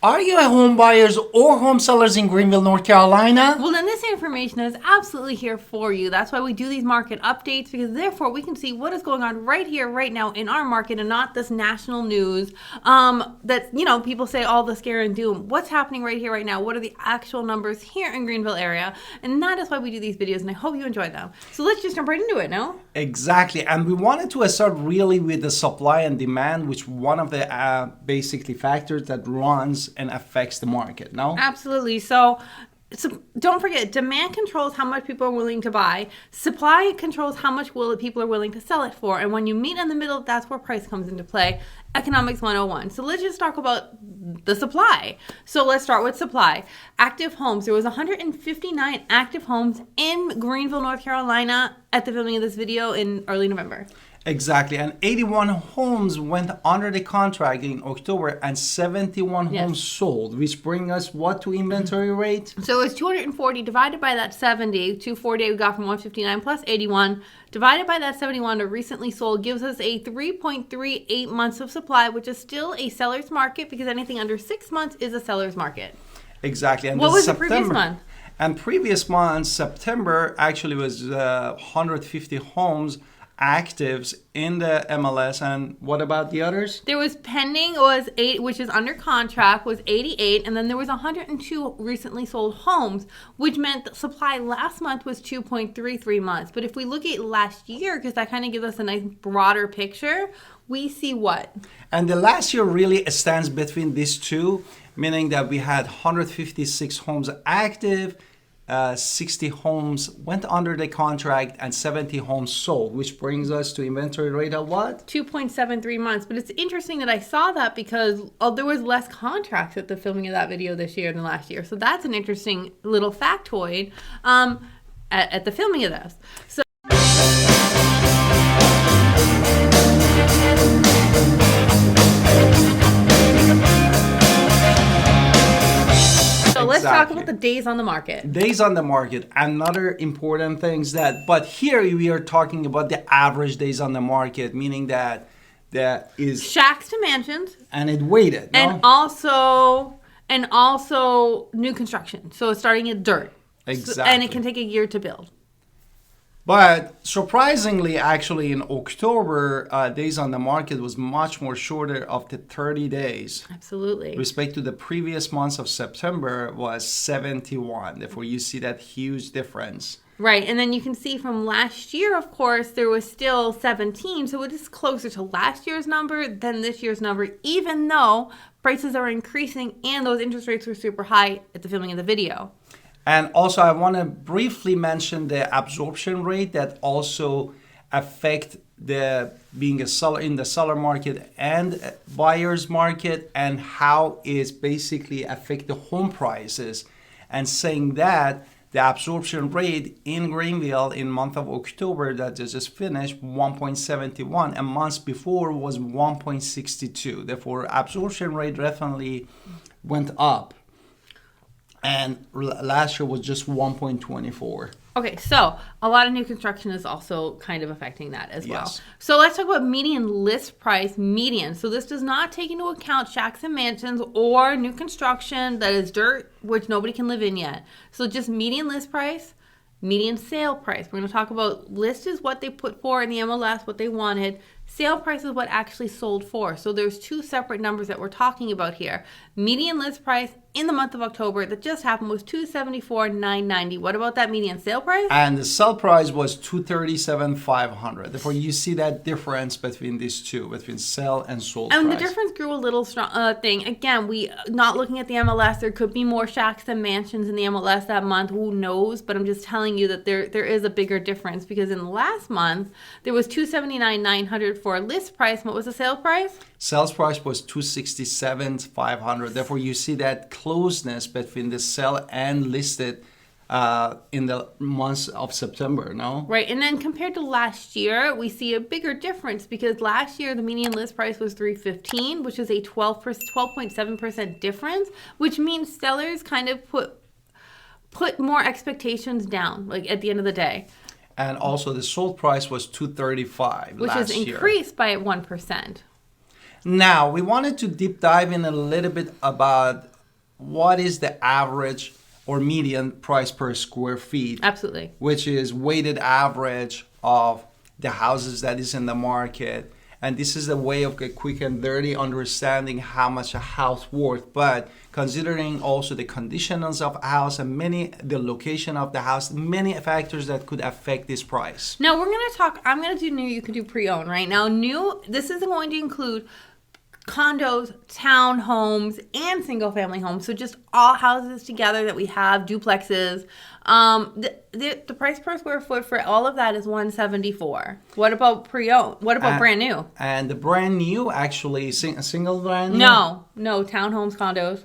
Are you a home buyers or home sellers in Greenville, North Carolina? Well, then this information is absolutely here for you. That's why we do these market updates, because therefore we can see what is going on right here, right now in our market, and not this national news that, people say all the scare and doom. What's happening right here, right now? What are the actual numbers here in Greenville area? And that is why we do these videos, and I hope you enjoy them. So let's just jump right into it, no? Exactly. And we wanted to start really with the supply and demand, which one of the basically factors that runs and affects the market, no? Absolutely. So don't forget, demand controls how much people are willing to buy. Supply controls how much people are willing to sell it for. And when you meet in the middle, that's where price comes into play. Economics 101. So let's just talk about the supply. So let's start with supply. Active homes. There was 159 active homes in Greenville, North Carolina at the filming of this video in early November. Exactly. And 81 homes went under the contract in October and 71 homes sold, which bring us what to inventory rate? So it's 240 divided by that 70. 240 we got from 159 plus 81 divided by that 71 to recently sold gives us a 3.38 months of supply, which is still a seller's market because anything under 6 months is a seller's market. Exactly. And what was the previous month? And previous month, September, actually was 150 homes actives in the MLS. And what about the others? There was pending was 8, which is under contract, was 88, and then there was 102 recently sold homes, which meant the supply last month was 2.33 months. But if we look at last year, because that kind of gives us a nice broader picture, we see what? And the last year really stands between these two, meaning that we had 156 homes active, 60 homes went under the contract, and 70 homes sold, which brings us to inventory rate of what? 2.73 months. But it's interesting that I saw that because there was less contracts at the filming of that video this year than last year. So that's an interesting little factoid at the filming of this. So let's talk about the days on the market. Days on the market. Another important thing is that, but here we are talking about the average days on the market, meaning that is shacks to mansions, and it waited, no? and also new construction. So it's starting at dirt. Exactly. And it can take a year to build. But surprisingly, actually, in October, days on the market was much more shorter of the 30 days. Absolutely. Respect to the previous months of September was 71. Therefore, you see that huge difference. Right. And then you can see from last year, of course, there was still 17. So it is closer to last year's number than this year's number, even though prices are increasing and those interest rates were super high at the filming of the video. And also, I want to briefly mention the absorption rate that also affect the being a seller in the seller market and buyer's market, and how it's basically affect the home prices. And saying that the absorption rate in Greenville in month of October that just finished 1.71, and months before was 1.62. Therefore, absorption rate definitely went up. And last year was just 1.24. Okay, so a lot of new construction is also kind of affecting that as well. Yes. So let's talk about median list price, median. So this does not take into account shacks and mansions or new construction that is dirt, which nobody can live in yet. So just median list price, median sale price. We're going to talk about list is what they put for in the MLS, what they wanted. Sale price is what actually sold for. So there's two separate numbers that we're talking about here. Median list price in the month of October that just happened was $274,990. What about that median sale price? And the sell price was $237,500. Therefore, you see that difference between these two, between sell and sold and price. The difference grew a little strong thing. Again, we not looking at the MLS. There could be more shacks than mansions in the MLS that month. Who knows? But I'm just telling you that there is a bigger difference, because in the last month there was $279,900 for a list price. What was the sale price? Sales price was $267,500. Therefore, you see that closeness between the sell and listed in the months of September, no? Right, and then compared to last year, we see a bigger difference, because last year the median list price was $315,000, which is a 12.7% difference, which means sellers kind of put more expectations down, like at the end of the day. And also the sold price was $235,000 which last is year. increased by 1%. Now, we wanted to deep dive in a little bit about what is the average or median price per square feet, Absolutely. which is weighted average of the houses that is in the market. And this is a way of a quick and dirty understanding how much a house worth. But considering also the conditions of a house and the location of the house, many factors that could affect this price. Now we're going to talk, I'm going to do new, you can do pre-owned, right? Now new, this is going to include condos, townhomes, and single family homes. So just all houses together that we have, duplexes. The price per square foot for all of that is $174. What about pre-owned? What about brand new? And the brand new, actually, single brand new? No, townhomes, condos.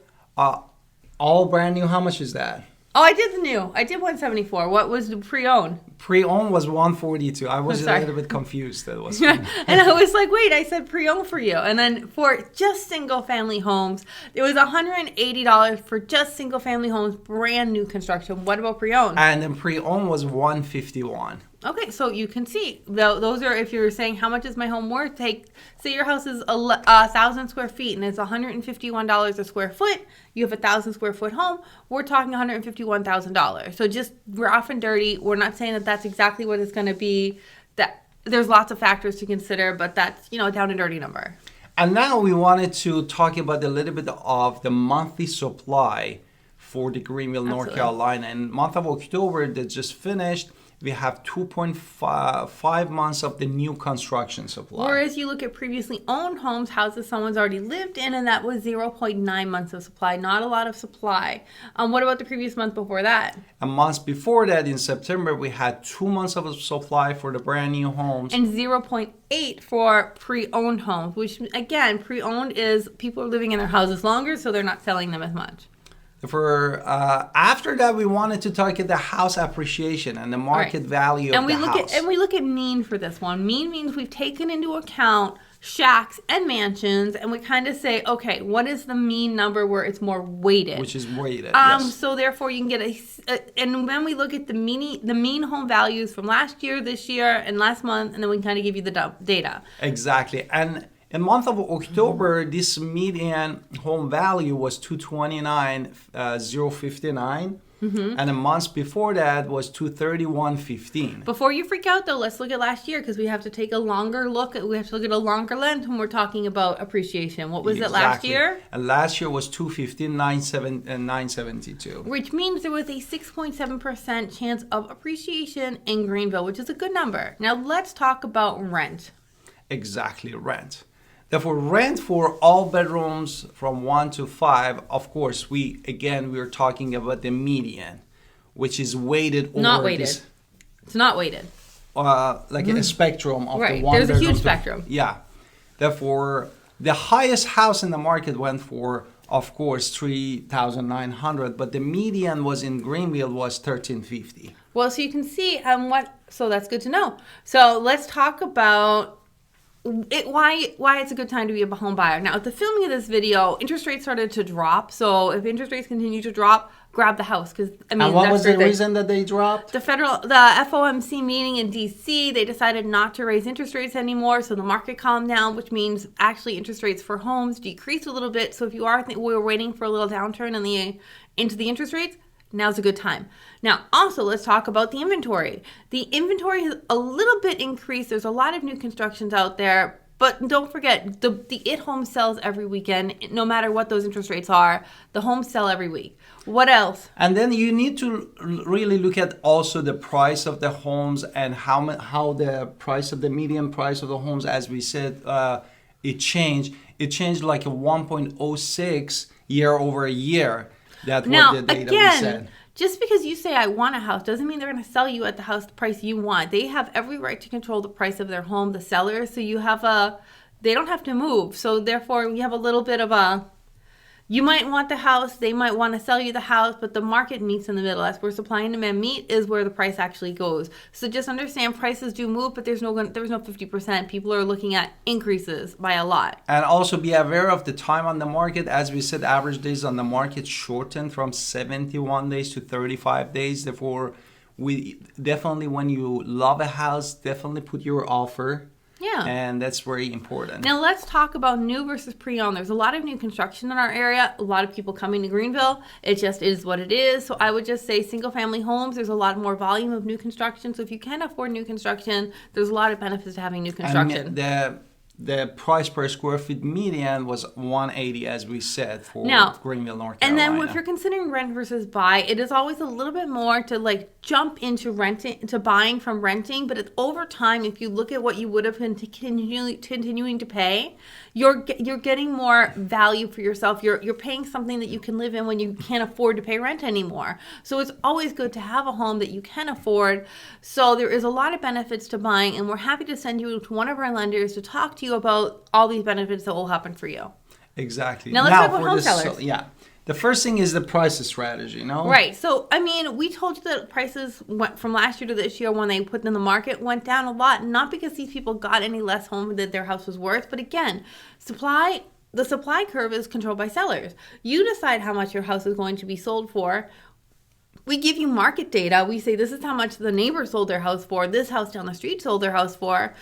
All brand new, how much is that? Oh, I did the new. I did 174. What was the pre-owned? Pre-owned was 142. I was a sorry. little bit confused. That was And I was like, wait, I said pre-owned for you. And then for just single family homes, it was $180 for just single family homes, brand new construction. What about pre-owned? And then pre-owned was 151. Okay, so you can see those are, if you're saying how much is my home worth, say your house is 1,000 square feet and it's $151 a square foot. You have 1,000 square foot home. We're talking $151,000. So just rough and dirty. We're not saying that that's exactly what it's going to be. That there's lots of factors to consider, but that's a down and dirty number. And now we wanted to talk about a little bit of the monthly supply for the Greenville, North Carolina. In month of October that just finished, we have 2.5 months of the new construction supply. Whereas you look at previously owned homes, houses someone's already lived in, and that was 0.9 months of supply. Not a lot of supply. What about the previous month before that? A month before that, in September, we had 2 months of supply for the brand new homes. And 0.8 for pre-owned homes, which again, pre-owned is people are living in their houses longer, so they're not selling them as much. After that, we wanted to talk about the house appreciation and the market value of the house. And we look at mean for this one. Mean means we've taken into account shacks and mansions, and we kind of say, okay, what is the mean number where it's more weighted? Which is weighted, yes. So therefore, you can get and when we look at the mean home values from last year, this year, and last month, and then we can kind of give you the data. Exactly. And in month of October, this median home value was $229,059, and a month before that was $231,015. Before you freak out, though, let's look at last year because we have to take a longer look. We have to look at a longer lens when we're talking about appreciation. What was it last year? And last year was $215,972. Which means there was a 6.7% chance of appreciation in Greenville, which is a good number. Now let's talk about rent. Exactly, rent. Therefore, rent for all bedrooms from 1 to 5, of course, we are talking about the median, which is weighted over Not weighted. It's not weighted. Like a spectrum of right. the one There's a huge to, spectrum. Yeah. Therefore, the highest house in the market went for, of course, $3,900, but the median was in Greenville was $1,350. Well, so you can see so that's good to know. So let's talk about why it's a good time to be a home buyer. Now, at the filming of this video, interest rates started to drop. So if interest rates continue to drop, grab the house. And what was the reason that they dropped? The FOMC meeting in DC, they decided not to raise interest rates anymore. So the market calmed down, which means actually interest rates for homes decreased a little bit. So if you we're waiting for a little downturn into the interest rates, now's a good time. Now, also, let's talk about the inventory. The inventory has a little bit increased. There's a lot of new constructions out there, but don't forget, the home sells every weekend. No matter what those interest rates are, the homes sell every week. What else? And then you need to really look at also the price of the homes and how the price of the median price of the homes, as we said, it changed. It changed like a 1.06 year over year. That's what the data we said. Just because you say I want a house doesn't mean they're going to sell you at the house price you want. They have every right to control the price of their home, the seller. So they don't have to move. So therefore, you have a little bit of you might want the house, they might want to sell you the house, but the market meets in the middle. That's where supply and demand meet, is where the price actually goes. So just understand prices do move, but there's no 50%. People are looking at increases by a lot. And also be aware of the time on the market. As we said, average days on the market shortened from 71 days to 35 days. Therefore, we definitely, when you love a house, definitely put your offer. Yeah. And that's very important. Now let's talk about new versus pre-owned. There's a lot of new construction in our area. A lot of people coming to Greenville. It just is what it is. So I would just say single-family homes, there's a lot more volume of new construction. So if you can afford new construction, there's a lot of benefits to having new construction. And the price per square feet median was $180, as we said, for Greenville, North Carolina. And then if you're considering rent versus buy, it is always a little bit more to like jump into renting, to buying from renting. But over time, if you look at what you would have been continuing to pay, you're getting more value for yourself. You're paying something that you can live in when you can't afford to pay rent anymore. So it's always good to have a home that you can afford. So there is a lot of benefits to buying, and we're happy to send you to one of our lenders to talk to you about all these benefits that will happen for you. Exactly. Now let's talk about home sellers. The first thing is the price strategy, no? Right. So, I mean, we told you that prices went from last year to this year when they put them in the market went down a lot, not because these people got any less home that their house was worth, but again, the supply curve is controlled by sellers. You decide how much your house is going to be sold for. We give you market data. We say this is how much the neighbor sold their house for, this house down the street sold their house for.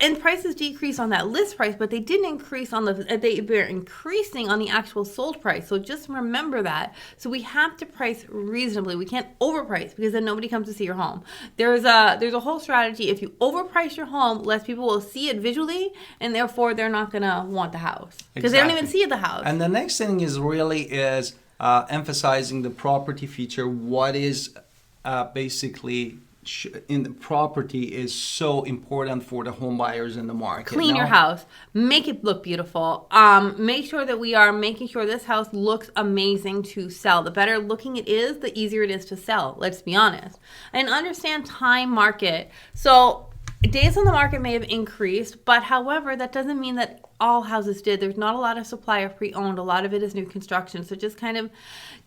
And prices decrease on that list price, but they didn't increase on they were increasing on the actual sold price. So just remember that. So we have to price reasonably. We can't overprice because then nobody comes to see your home. There's a whole strategy. If you overprice your home, less people will see it visually, and therefore they're not gonna want the house because they don't even see the house. And the next thing is emphasizing the property feature. What is basically in the property is so important for the home buyers in the market. Clean your house, make it look beautiful. Make sure that we are making sure this house looks amazing to sell. The better looking it is, the easier it is to sell. Let's be honest. And understand time market. So days on the market may have increased, but however, that doesn't mean that all houses did. There's not a lot of supply of pre-owned. A lot of it is new construction. So just kind of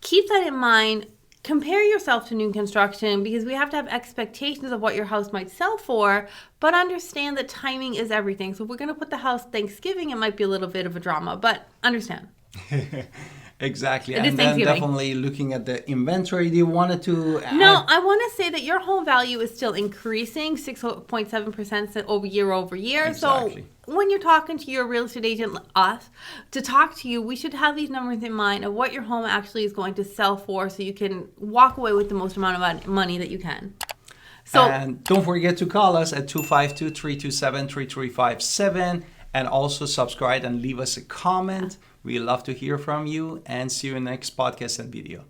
keep that in mind. Compare yourself to new construction because we have to have expectations of what your house might sell for, but understand that timing is everything. So if we're going to put the house Thanksgiving, it might be a little bit of a drama, but understand. Exactly. And then definitely looking at the inventory. Do you want to add? No, I want to say that your home value is still increasing 6.7% over year. Exactly. So when you're talking to your real estate agent, us, to talk to you, we should have these numbers in mind of what your home actually is going to sell for so you can walk away with the most amount of money that you can. And don't forget to call us at 252-327-3357 and also subscribe and leave us a comment. We love to hear from you and see you in the next podcast and video.